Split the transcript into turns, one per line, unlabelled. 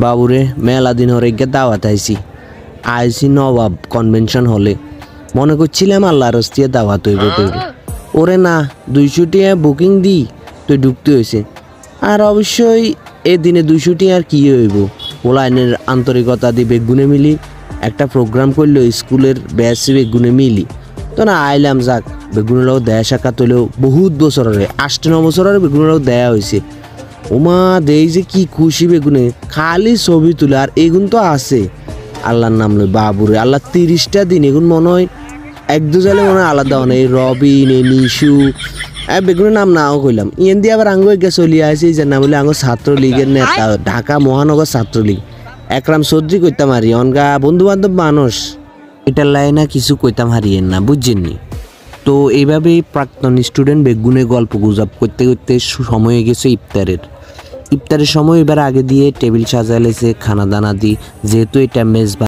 বাবুরে মেলা দিন হরে গিয়ে দাওয়াত আইসি নবাব কনভেনশন হলে মনে করছিলাম আল্লাহর হস্তিয়া দাওয়াত হইব তোর ওরে না 200 টাকা বুকিং দি তুই ঢুকতে হয়েছে আর অবশ্যই এ দিনে 200 টাকা আর কি হইব ওলাইনের আন্তরিকতা দিয়ে বেগুনে মিলি একটা প্রোগ্রাম করলো স্কুলের ব্যাচ বেগুনে মিলি তো না আইলাম যাক বেগুনের লোক দেয়া সাক্ষাৎ হইলেও বহুত বছরের 8-9 বছরের বেগুনের লোক দেয়া হয়েছে ওমা দেই যে কি খুশি বেগুনে খালি ছবি তুলে আর এগুন তো আছে আল্লাহর নাম লই বাবুরে আল্লাহ 30টা দিন এগুন মনে হয় এক দুজালে মনে হয় আলাদা মানে রবিন নিশু বেগুনের নাম নাও কইলাম ইয়েন দিয়ে আবার আঙ্গু এগে চলিয়ে আসি যে নাম বলে আঙ্গু ছাত্রলীগের নেতা ঢাকা মহানগর ছাত্রলীগ একরাম চৌধুরী কইতাম হারি অনগা বন্ধু বান্ধব মানুষ এটার লাইনা কিছু কইতাম হারিয়েন না বুঝছেননি তো এইভাবেই প্রাক্তন স্টুডেন্ট বেগুনে গল্প গুজব করতে করতে সময় হয়ে গেছে ইফতারের সময় এবার আগে দিয়ে টেবিল সাজালেছে খানা দানা দি যেহেতু এটা মেজবান